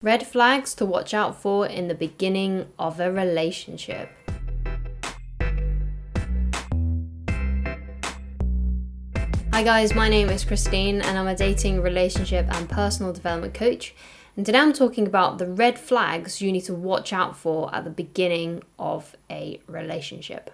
Red flags to watch out for in the beginning of a relationship. Hi guys, my name is Christine and I'm a dating, relationship and personal development coach. And today I'm talking about the red flags you need to watch out for at the beginning of a relationship.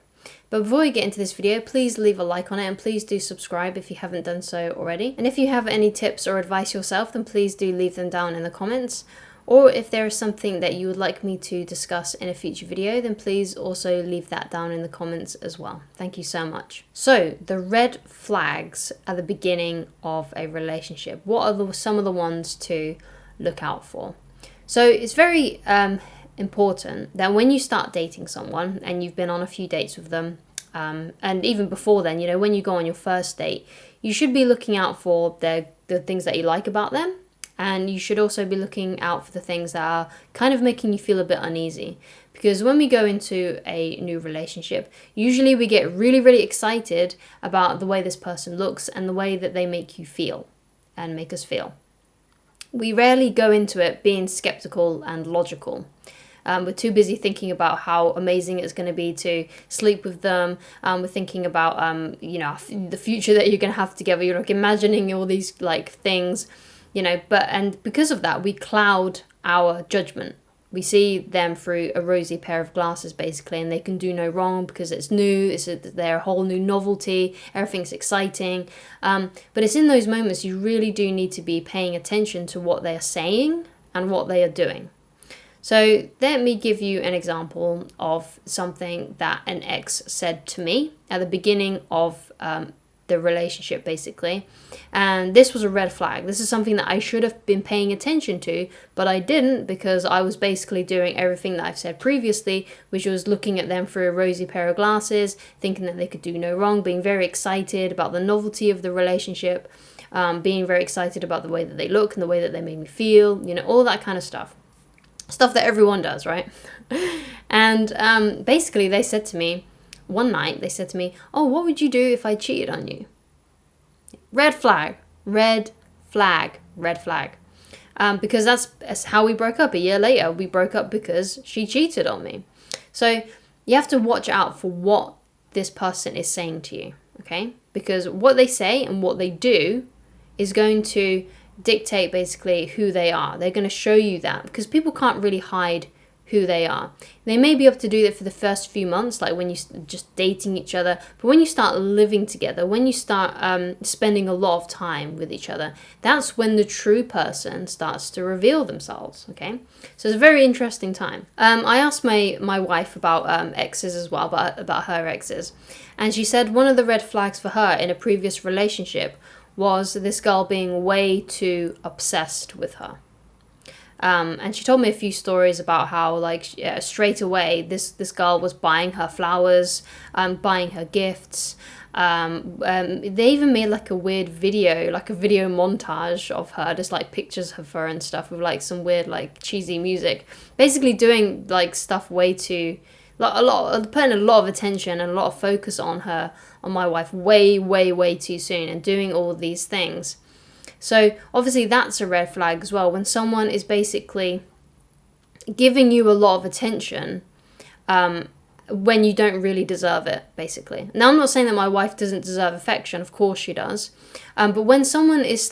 But before we get into this video, please leave a like on it and please do subscribe if you haven't done so already. And if you have any tips or advice yourself, then please do leave them down in the comments. Or if there is something that you would like me to discuss in a future video, then please also leave that down in the comments as well. Thank you so much. So, the red flags at the beginning of a relationship. What are some of the ones to look out for? So, it's very important that when you start dating someone and you've been on a few dates with them, and even before then, when you go on your first date, you should be looking out for the things that you like about them. And you should also be looking out for the things that are kind of making you feel a bit uneasy. Because when we go into a new relationship, usually we get really, really excited about the way this person looks and the way that they make you feel and make us feel. We rarely go into it being skeptical and logical. We're too busy thinking about how amazing it's going to be to sleep with them. We're thinking about, the future that you're going to have together. You're like imagining all these things. And because of that, we cloud our judgment. We see them through a rosy pair of glasses, basically, and they can do no wrong because it's new, they're a whole new novelty, everything's exciting. But it's in those moments you really do need to be paying attention to what they are saying and what they are doing. So let me give you an example of something that an ex said to me at the beginning of the relationship, basically. And this was a red flag. This is something that I should have been paying attention to, but I didn't because I was basically doing everything that I've said previously, which was looking at them through a rosy pair of glasses, thinking that they could do no wrong, being very excited about the novelty of the relationship, being very excited about the way that they look and the way that they make me feel, all that kind of stuff. Stuff that everyone does, right? And basically they said to me, one night, they said to me, "Oh, what would you do if I cheated on you?" Red flag, red flag, red flag. Because that's how we broke up. A year later, we broke up because she cheated on me. So you have to watch out for what this person is saying to you, okay? Because what they say and what they do is going to dictate basically who they are. They're going to show you that because people can't really hide who they are. They may be able to do that for the first few months, like when you're just dating each other, but when you start living together, when you start spending a lot of time with each other, that's when the true person starts to reveal themselves, okay? So it's a very interesting time. I asked my wife about exes as well, about her exes, and she said one of the red flags for her in a previous relationship was this girl being way too obsessed with her. And she told me a few stories about how, straight away, this girl was buying her flowers, buying her gifts. They even made a weird video, a video montage of her, just pictures of her and stuff with some weird cheesy music. Basically doing stuff way too, putting a lot of attention and a lot of focus on my wife way, way, way too soon and doing all these things. So obviously that's a red flag as well. When someone is basically giving you a lot of attention when you don't really deserve it, basically. Now, I'm not saying that my wife doesn't deserve affection. Of course she does. But when someone is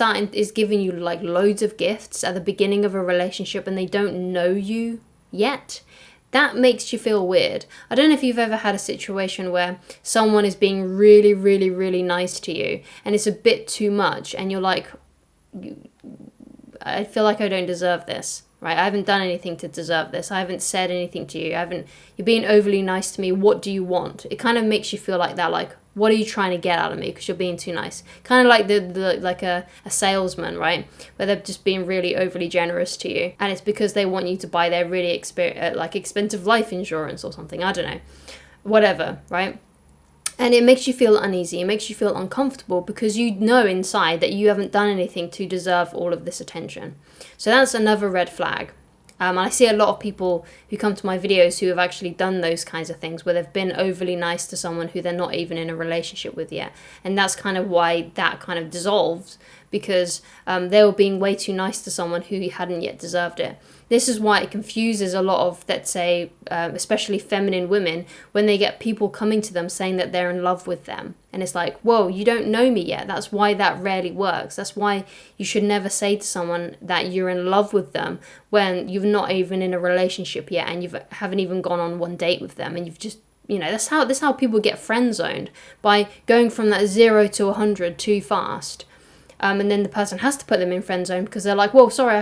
giving you loads of gifts at the beginning of a relationship and they don't know you yet, that makes you feel weird. I don't know if you've ever had a situation where someone is being really, really, really nice to you and it's a bit too much and you're like, I feel like I don't deserve this, right? I haven't done anything to deserve this. I haven't said anything to you. You're being overly nice to me. What do you want? It kind of makes you feel like that, what are you trying to get out of me? Because you're being too nice. Kind of like a salesman, right? Where they're just being really overly generous to you. And it's because they want you to buy their really expensive life insurance or something. I don't know. Whatever, right? And it makes you feel uneasy. It makes you feel uncomfortable because you know inside that you haven't done anything to deserve all of this attention. So that's another red flag. And I see a lot of people who come to my videos who have actually done those kinds of things where they've been overly nice to someone who they're not even in a relationship with yet. And that's kind of why that kind of dissolves because they were being way too nice to someone who hadn't yet deserved it. This is why it confuses a lot of, let's say, especially feminine women, when they get people coming to them saying that they're in love with them. And it's like, whoa, you don't know me yet. That's why that rarely works. That's why you should never say to someone that you're in love with them when you're not even in a relationship yet, and you haven't even gone on one date with them, and you've just, that's how people get friend zoned, by going from that 0 to 100 too fast. And then the person has to put them in friend zone because they're like, well, sorry, I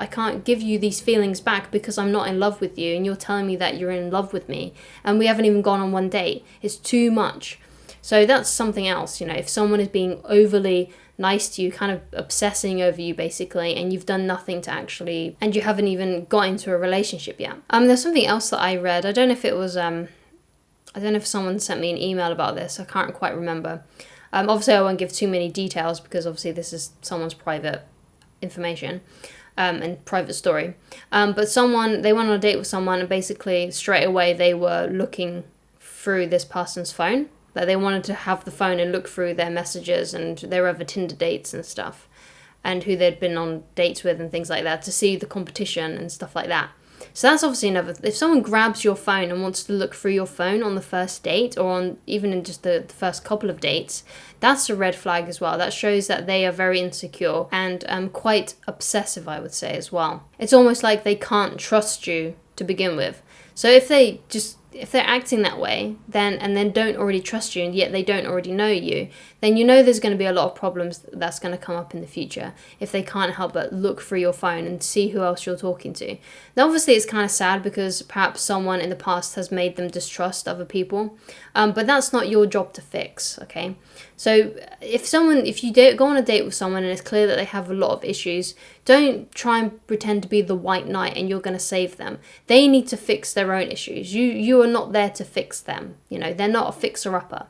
can't give you these feelings back because I'm not in love with you, and you're telling me that you're in love with me, and we haven't even gone on one date. It's too much. So that's something else. If someone is being overly nice to you, kind of obsessing over you basically, and you've done nothing to actually, and you haven't even got into a relationship yet. There's something else that I read. I don't know if it was, I don't know if someone sent me an email about this. I can't quite remember. Obviously, I won't give too many details because obviously this is someone's private information and private story. But they went on a date with someone, and basically straight away they were looking through this person's phone. Like, they wanted to have the phone and look through their messages and their other Tinder dates and stuff, and who they'd been on dates with and things like that, to see the competition and stuff like that. So that's obviously another. If someone grabs your phone and wants to look through your phone on the first date, or on even in just the first couple of dates, that's a red flag as well. That shows that they are very insecure and quite obsessive, I would say, as well. It's almost like they can't trust you to begin with. So if they're acting that way, then don't already trust you, and yet they don't already know you, then there's going to be a lot of problems that's going to come up in the future if they can't help but look through your phone and see who else you're talking to. Now, obviously, it's kind of sad because perhaps someone in the past has made them distrust other people, but that's not your job to fix, okay? So if you go on a date with someone and it's clear that they have a lot of issues, don't try and pretend to be the white knight and you're going to save them. They need to fix their own issues. You are not there to fix them. They're not a fixer-upper.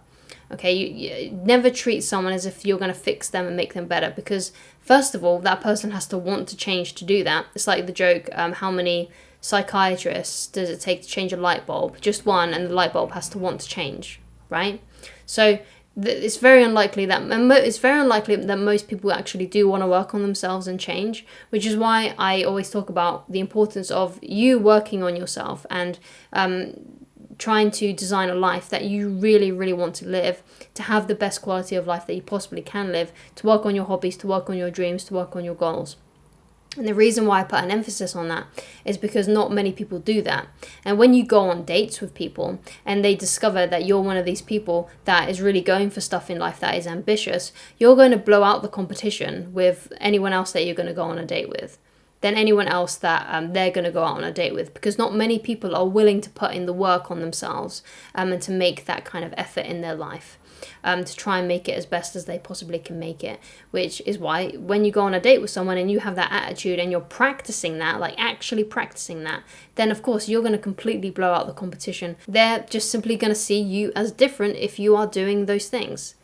Okay, you never treat someone as if you're going to fix them and make them better, because first of all, that person has to want to change to do that. It's like the joke, how many psychiatrists does it take to change a light bulb? Just one, and the light bulb has to want to change, right? So it's very unlikely that most people actually do want to work on themselves and change, which is why I always talk about the importance of you working on yourself and trying to design a life that you really, really want to live, to have the best quality of life that you possibly can live, to work on your hobbies, to work on your dreams, to work on your goals. And the reason why I put an emphasis on that is because not many people do that. And when you go on dates with people and they discover that you're one of these people that is really going for stuff in life that is ambitious, you're going to blow out the competition with anyone else that you're going to go on a date with, than anyone else that they're going to go out on a date with, because not many people are willing to put in the work on themselves and to make that kind of effort in their life, to try and make it as best as they possibly can make it, which is why when you go on a date with someone and you have that attitude and you're practicing that, like actually practicing that, then of course you're going to completely blow out the competition. They're just simply going to see you as different if you are doing those things,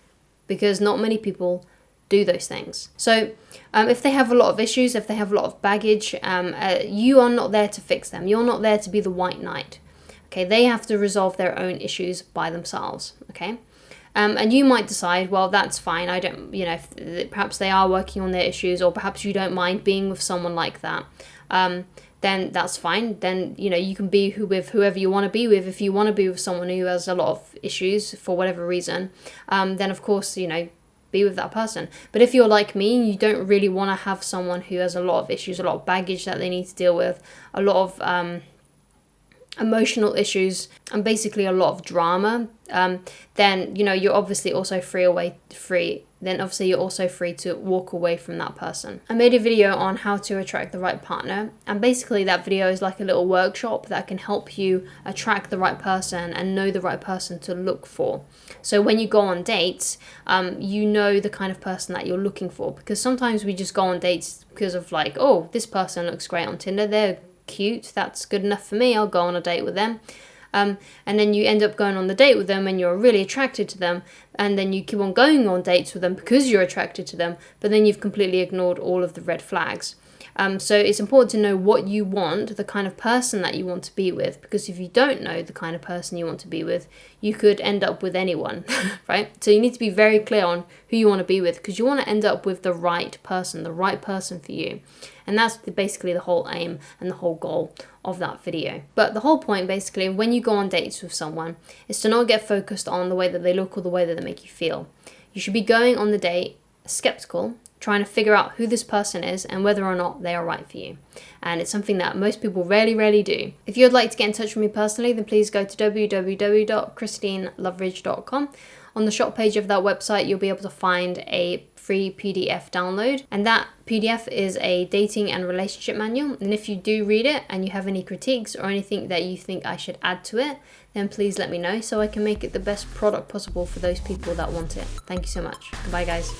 because not many people do those things. So if they have a lot of issues, if they have a lot of baggage, you are not there to fix them. You're not there to be the white knight. Okay, they have to resolve their own issues by themselves. Okay, and you might decide, well, that's fine. I don't, if perhaps they are working on their issues, or perhaps you don't mind being with someone like that. Then that's fine. Then, you can be with whoever you want to be with. If you want to be with someone who has a lot of issues for whatever reason, then of course, be with that person. But if you're like me and you don't really want to have someone who has a lot of issues, a lot of baggage that they need to deal with, a lot of emotional issues, and basically a lot of drama, then you're obviously also free to walk away from that person. I made a video on how to attract the right partner, and basically that video is like a little workshop that can help you attract the right person and know the right person to look for. So when you go on dates, you know the kind of person that you're looking for, because sometimes we just go on dates because of like, oh, this person looks great on Tinder, they're cute, that's good enough for me, I'll go on a date with them. And then you end up going on the date with them and you're really attracted to them, and then you keep on going on dates with them because you're attracted to them, but then you've completely ignored all of the red flags. So it's important to know what you want, the kind of person that you want to be with, because if you don't know the kind of person you want to be with, you could end up with anyone, right? So you need to be very clear on who you want to be with, because you want to end up with the right person for you. And that's basically the whole aim and the whole goal of that video. But the whole point, basically, when you go on dates with someone, is to not get focused on the way that they look or the way that they make you feel. You should be going on the date skeptical, trying to figure out who this person is and whether or not they are right for you. And it's something that most people rarely do. If you'd like to get in touch with me personally, then please go to www.christineloveridge.com. On the shop page of that website, you'll be able to find a free PDF download. And that PDF is a dating and relationship manual. And if you do read it and you have any critiques or anything that you think I should add to it, then please let me know so I can make it the best product possible for those people that want it. Thank you so much. Goodbye, guys.